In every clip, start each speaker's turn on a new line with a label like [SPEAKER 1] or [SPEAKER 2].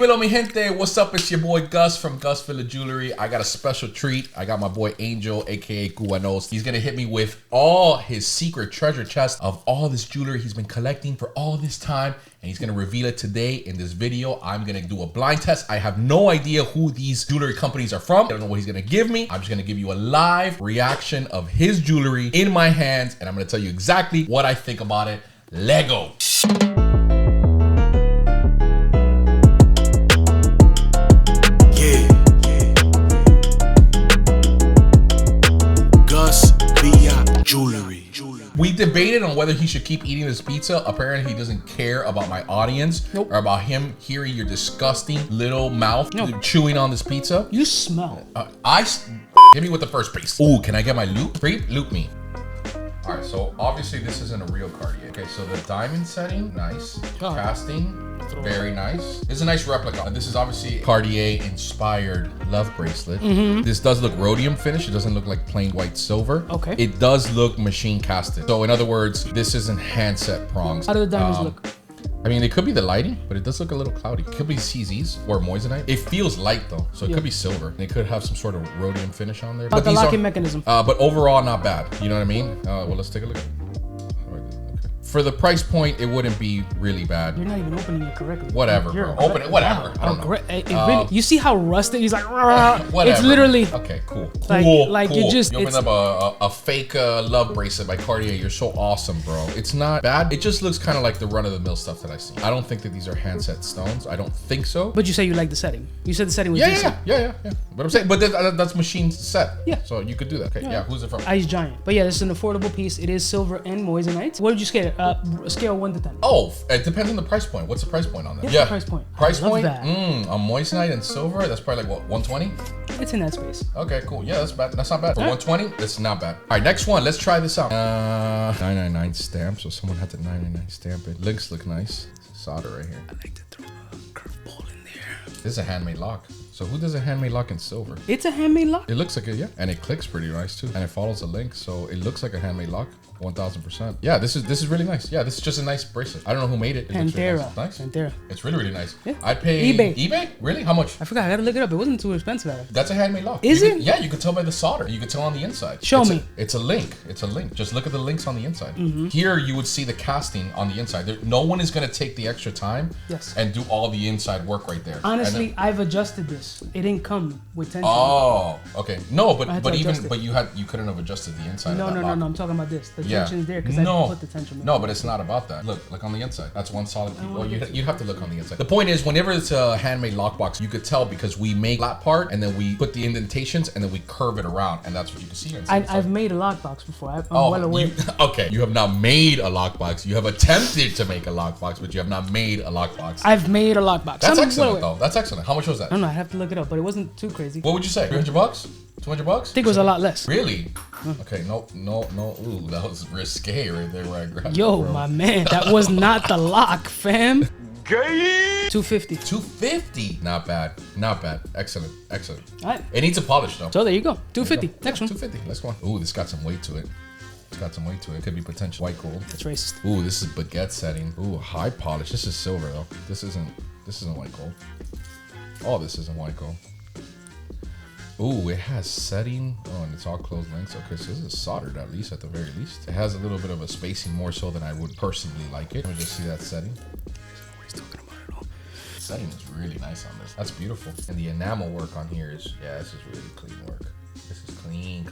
[SPEAKER 1] Dímelo, mi gente. What's up? It's your boy Gus from Gus Villa Jewelry. I got a special treat. I got my boy Angel, aka CubaKnows. He's gonna hit me with all his secret treasure chest of all this jewelry he's been collecting for all this time, and he's gonna reveal it today in this video. I'm gonna do a blind test. I have no idea who these jewelry companies are from. I don't know what he's gonna give me. I'm just gonna give you a live reaction of his jewelry in my hands, and I'm gonna tell you exactly what I think about it. Lego.
[SPEAKER 2] Jewelry.
[SPEAKER 1] We debated on whether he should keep eating this pizza. Apparently he doesn't care about my audience or about him hearing your disgusting little mouth chewing on this pizza.
[SPEAKER 3] You smell.
[SPEAKER 1] Hit me with the first piece. Ooh, can I get my loop? Free? Loop me. All right, so obviously this isn't a real Cartier. Okay, so the diamond setting, nice. Casting, very nice. It's a nice replica. This is obviously Cartier inspired love bracelet. This does look rhodium finish. It doesn't look like plain white silver.
[SPEAKER 3] Okay.
[SPEAKER 1] It does look machine casted. So in other words, this isn't handset prongs.
[SPEAKER 3] How do the diamonds look?
[SPEAKER 1] I mean, it could be the lighting, but it does look a little cloudy. It could be CZs or moissanite. It feels light though, so it could be silver. And it could have some sort of rhodium finish on there.
[SPEAKER 3] But the locking mechanism.
[SPEAKER 1] But overall, not bad. You know what I mean? Well, let's take a look. For the price point, it wouldn't be really bad.
[SPEAKER 3] You're not even opening it correctly.
[SPEAKER 1] Whatever, bro. Open it, whatever. I don't know.
[SPEAKER 3] Really, you see how rusted? He's like,
[SPEAKER 1] whatever.
[SPEAKER 3] It's literally.
[SPEAKER 1] Okay, cool.
[SPEAKER 3] Like
[SPEAKER 1] cool.
[SPEAKER 3] you just.
[SPEAKER 1] You opened up a fake love bracelet by Cartier. You're so awesome, bro. It's not bad. It just looks kind of like the run-of-the-mill stuff that I see. I don't think that these are handset stones. I don't think so.
[SPEAKER 3] But you say you like the setting. You said the setting was decent.
[SPEAKER 1] Yeah. But I'm saying, but that's machine set.
[SPEAKER 3] Yeah.
[SPEAKER 1] So you could do that. Okay. Yeah. Who's it from?
[SPEAKER 3] Ice Giant. But yeah, this is an affordable piece. It is silver and moissanite. What would you scale it? Scale 1 to 10.
[SPEAKER 1] Oh, it depends on the price point. What's the price point on that?
[SPEAKER 3] Yeah, price point.
[SPEAKER 1] Price point?
[SPEAKER 3] That.
[SPEAKER 1] A moissanite and silver, that's probably like what, 120?
[SPEAKER 3] It's in that space.
[SPEAKER 1] Okay, cool. Yeah, that's bad. That's not bad. For 120, it's not bad. All right, next one. Let's try this out. 999 stamp. So someone had the 999 stamp it. Links look nice. Solder right here.
[SPEAKER 3] I like to throw a curveball in there.
[SPEAKER 1] This is a handmade lock. So who does a handmade lock in silver?
[SPEAKER 3] It's a handmade lock?
[SPEAKER 1] It looks like it, yeah. And it clicks pretty nice too. And it follows a link. So it looks like a handmade lock. 1000%. Yeah, this is really nice. Yeah, this is just a nice bracelet. I don't know who made it. It looks really nice.
[SPEAKER 3] Pantera.
[SPEAKER 1] It's really nice.
[SPEAKER 3] Yeah.
[SPEAKER 1] I'd pay
[SPEAKER 3] eBay.
[SPEAKER 1] Really? How much?
[SPEAKER 3] I forgot. I gotta look it up. It wasn't too expensive.
[SPEAKER 1] That's a handmade lock.
[SPEAKER 3] Is it?
[SPEAKER 1] Yeah, you can tell by the solder. You can tell on the inside.
[SPEAKER 3] Show me.
[SPEAKER 1] It's a link. It's a link. Just look at the links on the inside. Here you would see the casting on the inside. No one is gonna take the extra time and do all the inside work right there.
[SPEAKER 3] Honestly, I've adjusted this. It didn't come with tension.
[SPEAKER 1] Oh, okay. No, but you couldn't have adjusted the inside.
[SPEAKER 3] No. I'm talking about this. The tension's there because I put the tension.
[SPEAKER 1] No, but it's not about that. Look on the inside. That's one solid piece. Well, you have to look on the inside. The point is, whenever it's a handmade lockbox, you could tell because we make flat part and then we put the indentations and then we curve it around, and that's what you can see inside.
[SPEAKER 3] I've made a lockbox before. I'm well aware.
[SPEAKER 1] Okay, you have not made a lockbox. You have attempted to make a lockbox, but you have not made a lockbox.
[SPEAKER 3] I've made a lockbox.
[SPEAKER 1] That's excellent, though. That's excellent. How much was that?
[SPEAKER 3] I don't know. I have to look it up, but it wasn't too crazy.
[SPEAKER 1] What would you say? $300? $200?
[SPEAKER 3] I think it was a lot less.
[SPEAKER 1] Really? Okay, no. Ooh, that was risque right there where I grabbed
[SPEAKER 3] Yo,
[SPEAKER 1] it, bro.
[SPEAKER 3] my man, that was not the lock, fam.
[SPEAKER 1] Gay.
[SPEAKER 3] 250.
[SPEAKER 1] 250. Not bad. Excellent.
[SPEAKER 3] All right.
[SPEAKER 1] It needs a polish though.
[SPEAKER 3] So there you go. 250. Next one.
[SPEAKER 1] 250. Let's go on. Ooh, this got some weight to it. Could be potential white gold.
[SPEAKER 3] That's racist.
[SPEAKER 1] Ooh, this is Baguette setting. Ooh, high polish. This is silver though. This isn't white gold. Oh, this isn't white gold. Ooh, it has setting. Oh, and it's all closed links. Okay, so this is soldered at least, at the very least. It has a little bit of a spacing more so than I would personally like it. Let me just see that setting. He's talking about it all. The setting is really nice on this. That's beautiful. And the enamel work on here is, this is really clean work. This is clean.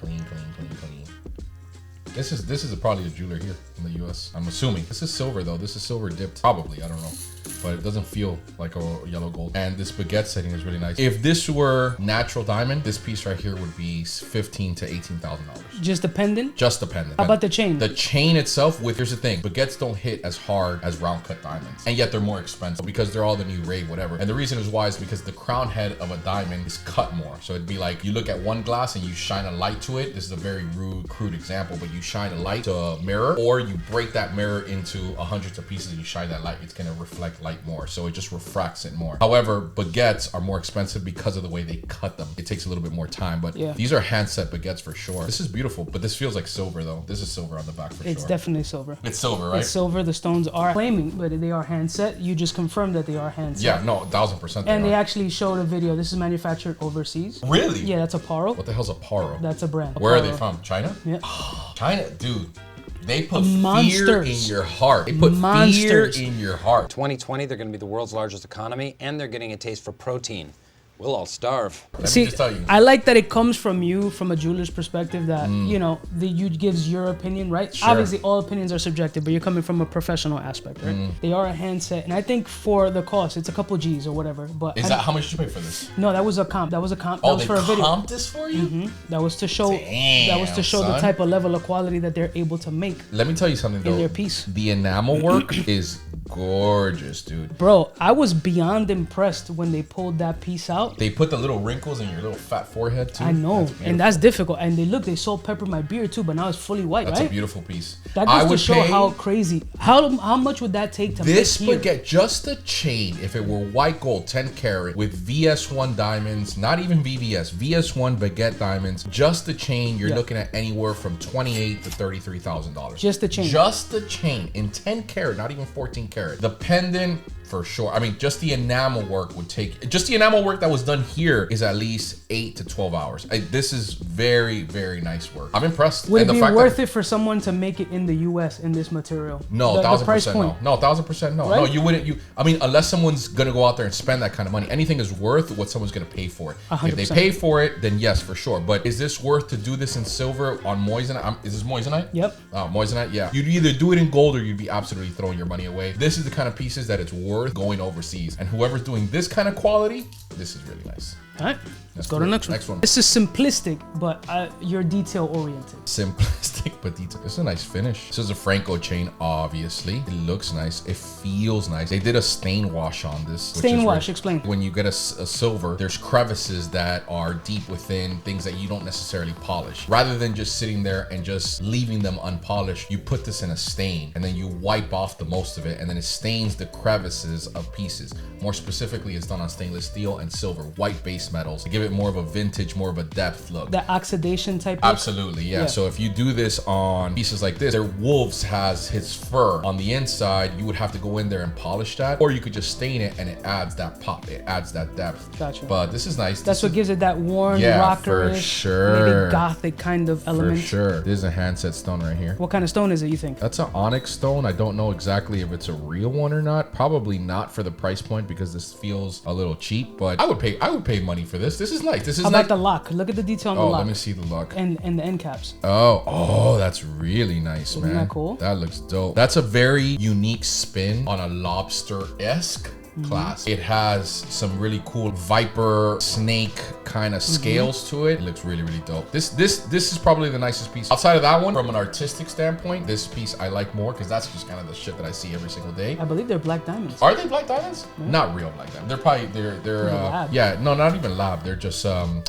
[SPEAKER 1] This is probably a jeweler here in the US. I'm assuming. This is silver though. This is silver dipped. Probably, I don't know. But it doesn't feel like a yellow gold. And this Baguette setting is really nice. If this were natural diamond, this piece right here would be $15,000 to $18,000.
[SPEAKER 3] Just the pendant?
[SPEAKER 1] Just the pendant.
[SPEAKER 3] How about the chain?
[SPEAKER 1] The chain itself, here's the thing. Baguettes don't hit as hard as round cut diamonds. And yet they're more expensive because they're all the new ray, whatever. And the reason is why is because the crown head of a diamond is cut more. So it'd be like you look at one glass and you shine a light to it. This is a very rude, crude example, but you shine a light to a mirror, or you break that mirror into hundreds of pieces and you shine that light, it's gonna reflect light more. So it just refracts it more. However, baguettes are more expensive because of the way they cut them. It takes a little bit more time, but these are hand set baguettes for sure. This is beautiful, but this feels like silver though. This is silver on the back for sure.
[SPEAKER 3] It's definitely silver.
[SPEAKER 1] It's silver, right?
[SPEAKER 3] It's silver. The stones are flaming, but they are hand set. You just confirmed that they are hand set.
[SPEAKER 1] Yeah, no, 1000%.
[SPEAKER 3] And they actually showed a video. This is manufactured overseas.
[SPEAKER 1] Really?
[SPEAKER 3] Yeah, that's a Paro.
[SPEAKER 1] What the hell's a Paro?
[SPEAKER 3] That's a brand.
[SPEAKER 1] Where are they from? China?
[SPEAKER 3] Yeah.
[SPEAKER 1] China, dude. They put
[SPEAKER 3] Monsters.
[SPEAKER 1] fear in your heart. They put
[SPEAKER 3] Monsters.
[SPEAKER 1] fear in your heart.
[SPEAKER 4] 2020, they're going to be the world's largest economy, and they're getting a taste for protein. We'll all starve.
[SPEAKER 1] Let me just tell you.
[SPEAKER 3] I like that it comes from you, from a jeweler's perspective, that, you know, you gives your opinion, right?
[SPEAKER 1] Sure.
[SPEAKER 3] Obviously, all opinions are subjective, but you're coming from a professional aspect, right? They are a handset, and I think for the cost, it's a couple G's or whatever. But
[SPEAKER 1] Is that how much did you pay for this?
[SPEAKER 3] No, that was a comp. That was a comp.
[SPEAKER 1] Oh,
[SPEAKER 3] that was
[SPEAKER 1] they
[SPEAKER 3] for a video.
[SPEAKER 1] comped this for you?
[SPEAKER 3] That was to show. That was to show the
[SPEAKER 1] son.
[SPEAKER 3] type of level of quality that they're able to make
[SPEAKER 1] Let me tell you something though.
[SPEAKER 3] in their piece.
[SPEAKER 1] The enamel work is gorgeous, dude.
[SPEAKER 3] Bro, I was beyond impressed when they pulled that piece out.
[SPEAKER 1] They put the little wrinkles in your little fat forehead too.
[SPEAKER 3] I know,
[SPEAKER 1] That's
[SPEAKER 3] and that's difficult. And they salt peppered my beard too, but now it's fully white,
[SPEAKER 1] That's
[SPEAKER 3] right?
[SPEAKER 1] a beautiful piece.
[SPEAKER 3] That
[SPEAKER 1] I
[SPEAKER 3] goes to
[SPEAKER 1] would
[SPEAKER 3] show
[SPEAKER 1] pay
[SPEAKER 3] how crazy. How much would that take to
[SPEAKER 1] this
[SPEAKER 3] make here?
[SPEAKER 1] baguette, just the chain, if it were white gold, 10 karat with VS1 diamonds, not even VVS, VS1 baguette diamonds, just the chain, you're looking at anywhere from $28,000 to $33,000.
[SPEAKER 3] Just the chain.
[SPEAKER 1] Just the chain in 10 karat, not even 14 karat. The pendant, for sure. I mean, just the enamel work would take, just the enamel work that was done here is at least 8 to 12 hours. This is very, very nice work. I'm impressed.
[SPEAKER 3] Would
[SPEAKER 1] And
[SPEAKER 3] it
[SPEAKER 1] the
[SPEAKER 3] be
[SPEAKER 1] fact
[SPEAKER 3] worth
[SPEAKER 1] that,
[SPEAKER 3] it for someone to make it in the U.S. in this material?
[SPEAKER 1] No,
[SPEAKER 3] the price
[SPEAKER 1] 1,000%
[SPEAKER 3] point.
[SPEAKER 1] no. No, 1,000% no.
[SPEAKER 3] Right?
[SPEAKER 1] No, you wouldn't. I mean, unless someone's gonna go out there and spend that kind of money, anything is worth what someone's gonna pay for it.
[SPEAKER 3] 100%.
[SPEAKER 1] If they pay for it, then yes, for sure. But is this worth to do this in silver on moissanite? Is this moissanite?
[SPEAKER 3] Yep.
[SPEAKER 1] Moissanite, yeah. You'd either do it in gold or you'd be absolutely throwing your money away. This is the kind of pieces that it's worth going overseas. And whoever's doing this kind of quality, this is really nice.
[SPEAKER 3] All right, let's go to the next one.
[SPEAKER 1] Next one.
[SPEAKER 3] This is simplistic, but you're detail oriented.
[SPEAKER 1] Simplistic but detailed. It's a nice finish. This is a Franco chain, obviously. It looks nice. It feels nice. They did a stain wash on this.
[SPEAKER 3] Stain wash, explain.
[SPEAKER 1] When you get a silver, there's crevices that are deep within things that you don't necessarily polish. Rather than just sitting there and just leaving them unpolished, you put this in a stain and then you wipe off the most of it and then it stains the crevices of pieces. More specifically, it's done on stainless steel and silver, white base metals to give it more of a vintage, more of a depth look.
[SPEAKER 3] The oxidation type look?
[SPEAKER 1] Absolutely, yeah. So if you do this on pieces like this, their wolves has his fur on the inside, you would have to go in there and polish that, or you could just stain it and it adds that pop, it adds that depth.
[SPEAKER 3] Gotcha.
[SPEAKER 1] But this is nice.
[SPEAKER 3] That's what gives it that worn,
[SPEAKER 1] Yeah,
[SPEAKER 3] rockerish,
[SPEAKER 1] for sure.
[SPEAKER 3] maybe gothic kind of element.
[SPEAKER 1] For sure. This is a handset stone right here.
[SPEAKER 3] What kind of stone is it, you think?
[SPEAKER 1] That's an onyx stone. I don't know exactly if it's a real one or not. Probably not for the price point because this feels a little cheap, but I would pay money for this. This is nice. This is
[SPEAKER 3] How
[SPEAKER 1] nice.
[SPEAKER 3] about the lock? Look at the detail on the
[SPEAKER 1] Oh,
[SPEAKER 3] lock.
[SPEAKER 1] let me see the lock.
[SPEAKER 3] And the end caps.
[SPEAKER 1] Oh, that's really nice, man.
[SPEAKER 3] that cool?
[SPEAKER 1] That looks dope. That's a very unique spin on a lobster-esque class. It has some really cool viper snake kind of scales to it. It looks really, really dope. This is probably the nicest piece. Outside of that one, from an artistic standpoint, this piece I like more because that's just kind of the shit that I see every single day.
[SPEAKER 3] I believe they're black diamonds.
[SPEAKER 1] Are they black diamonds? Not real black diamonds. They're probably
[SPEAKER 3] lab.
[SPEAKER 1] yeah, no, not even lab. They're just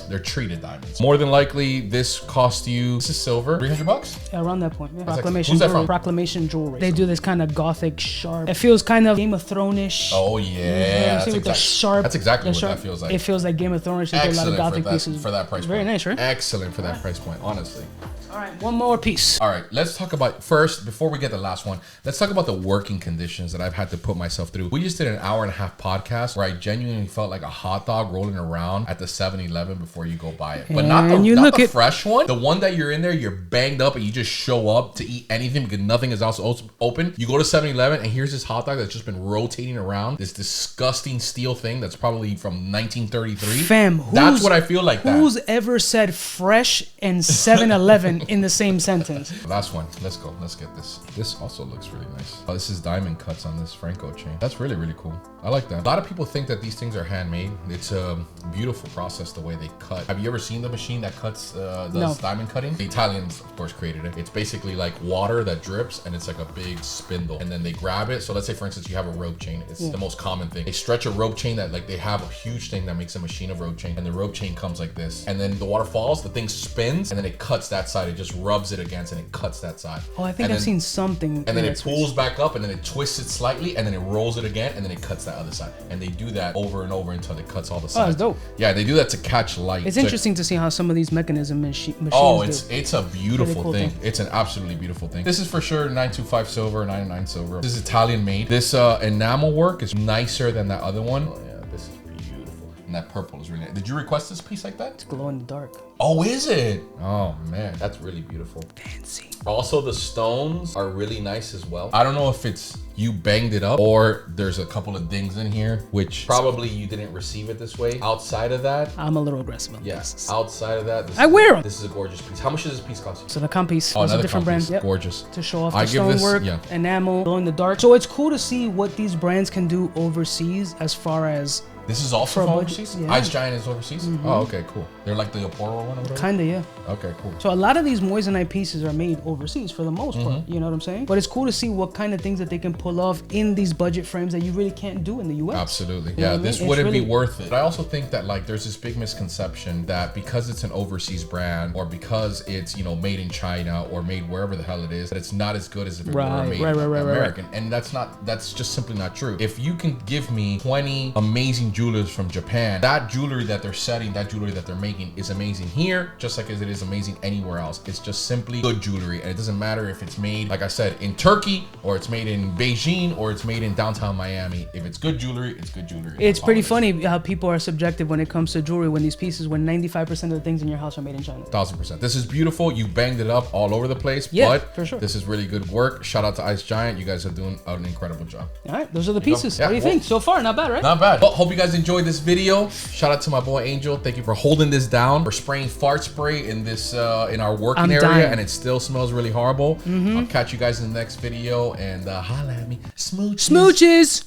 [SPEAKER 1] they're treated diamonds. More than likely, this cost you. This is silver, $300.
[SPEAKER 3] Yeah, around that point. Yeah.
[SPEAKER 1] Who's
[SPEAKER 3] Proclamation
[SPEAKER 1] that
[SPEAKER 3] jewelry.
[SPEAKER 1] from?
[SPEAKER 3] Proclamation jewelry. They do this kind of gothic sharp. It feels kind of Game of Thrones-ish.
[SPEAKER 1] Oh yeah,
[SPEAKER 3] See, with the sharp.
[SPEAKER 1] That's exactly
[SPEAKER 3] the
[SPEAKER 1] what
[SPEAKER 3] sharp-
[SPEAKER 1] that feels like.
[SPEAKER 3] It feels like Game of Thrones. They do a lot of
[SPEAKER 1] Excellent
[SPEAKER 3] gothic
[SPEAKER 1] for that,
[SPEAKER 3] pieces.
[SPEAKER 1] for that price
[SPEAKER 3] Very
[SPEAKER 1] point.
[SPEAKER 3] nice, right?
[SPEAKER 1] Excellent for that price point, honestly.
[SPEAKER 3] All right, one more piece.
[SPEAKER 1] All right, let's talk about first, before we get the last one, let's talk about the working conditions that I've had to put myself through. We just did an hour-and-a-half podcast where I genuinely felt like a hot dog rolling around at the 7-Eleven before you go buy it. But not the fresh one. The one that you're in there, you're banged up and you just show up to eat anything because nothing is else open. You go to 7-Eleven and here's this hot dog that's just been rotating around, this disgusting steel thing that's probably from 1933.
[SPEAKER 3] Fam,
[SPEAKER 1] that's what I feel like that.
[SPEAKER 3] Who's ever said fresh and 7-Eleven in the same sentence?
[SPEAKER 1] Last one. Let's go. Let's get this. This also looks really nice. Oh, this is diamond cuts on this Franco chain. That's really, really cool. I like that. A lot of people think that these things are handmade. It's a beautiful process the way they cut. Have you ever seen the machine that cuts does diamond cutting? The Italians, of course, created it. It's basically like water that drips, and it's like a big spindle. And then they grab it. So let's say, for instance, you have a rope chain. It's the most common thing. They stretch a rope chain that like they have a huge thing that makes a machine of rope chain, and the rope chain comes like this. And then the water falls, the thing spins, and then it cuts that side. It just rubs it against, and it cuts that side.
[SPEAKER 3] Oh, I think I've seen something.
[SPEAKER 1] And then it pulls back up, and then it twists it slightly, and then it rolls it again, and then it cuts that other side. And they do that over and over until it cuts all the sides.
[SPEAKER 3] Oh, that's dope.
[SPEAKER 1] Yeah, they do that to catch light.
[SPEAKER 3] It's interesting to see how some of these machines
[SPEAKER 1] Oh,
[SPEAKER 3] do.
[SPEAKER 1] it's a beautiful
[SPEAKER 3] Cool
[SPEAKER 1] thing. It's an absolutely beautiful thing. This is for sure 925 silver, 909 silver. This is Italian made. This enamel work is nicer than that other one. Oh yeah, this is beautiful. And that purple is really nice. Did you request this piece like that?
[SPEAKER 3] It's glow in the dark.
[SPEAKER 1] Oh, is it? Oh man, that's really beautiful.
[SPEAKER 3] Fancy.
[SPEAKER 1] Also, the stones are really nice as well. I don't know if it's you banged it up or there's a couple of dings in here, which probably you didn't receive it this way. Outside of that,
[SPEAKER 3] I'm a little aggressive on
[SPEAKER 1] yes.
[SPEAKER 3] this.
[SPEAKER 1] Outside of that,
[SPEAKER 3] I wear them.
[SPEAKER 1] This is a gorgeous piece. How much does this piece cost you?
[SPEAKER 3] So the piece
[SPEAKER 1] Oh,
[SPEAKER 3] was a
[SPEAKER 1] another
[SPEAKER 3] different
[SPEAKER 1] piece.
[SPEAKER 3] brand. Yep.
[SPEAKER 1] Gorgeous.
[SPEAKER 3] To show off
[SPEAKER 1] I
[SPEAKER 3] the
[SPEAKER 1] give this-
[SPEAKER 3] stonework,
[SPEAKER 1] yeah.
[SPEAKER 3] enamel, glow in the dark. So it's cool to see what these brands can do overseas as far as
[SPEAKER 1] This is also
[SPEAKER 3] For a
[SPEAKER 1] from
[SPEAKER 3] budget,
[SPEAKER 1] overseas?
[SPEAKER 3] yeah.
[SPEAKER 1] Ice Giant is overseas? Oh, okay, cool. They're like the Aporo one or whatever?
[SPEAKER 3] kinda, yeah.
[SPEAKER 1] Okay, cool.
[SPEAKER 3] So a lot of these moissanite pieces are made overseas for the most part, you know what I'm saying? But it's cool to see what kind of things that they can pull off in these budget frames that you really can't do in the US.
[SPEAKER 1] Absolutely.
[SPEAKER 3] You know
[SPEAKER 1] Yeah,
[SPEAKER 3] what I
[SPEAKER 1] this
[SPEAKER 3] mean?
[SPEAKER 1] wouldn't
[SPEAKER 3] It's
[SPEAKER 1] be
[SPEAKER 3] really-
[SPEAKER 1] worth it. But I also think that like there's this big misconception that because it's an overseas brand or because it's, you know, made in China or made wherever the hell it is, that it's not as good as if it were made American. And that's just simply not true. If you can give me 20 amazing jewelers from Japan, that jewelry that they're setting, that jewelry that they're making is amazing here, just like as it is amazing anywhere else. It's just simply good jewelry. And it doesn't matter if it's made, like I said, in Turkey or it's made in Beijing or it's made in downtown Miami. If it's good jewelry, it's good jewelry.
[SPEAKER 3] It's pretty funny how people are subjective when it comes to jewelry when 95% of the things in your house are made in China.
[SPEAKER 1] 1000%. This is beautiful. You banged it up all over the place,
[SPEAKER 3] Yeah,
[SPEAKER 1] but
[SPEAKER 3] for sure.
[SPEAKER 1] this is really good work. Shout out to Ice Giant. You guys are doing an incredible job.
[SPEAKER 3] All right, those are the pieces.
[SPEAKER 1] Yeah,
[SPEAKER 3] What do you
[SPEAKER 1] well-
[SPEAKER 3] think? So far, not bad, right?
[SPEAKER 1] Not bad. Well, hope you guys enjoyed this video. Shout out to my boy Angel. Thank you for holding this down, for spraying fart spray in this in our working
[SPEAKER 3] I'm
[SPEAKER 1] area,
[SPEAKER 3] dying.
[SPEAKER 1] and it still smells really horrible. I'll catch you guys in the next video, and holla at me. Smooches.
[SPEAKER 3] Smooches!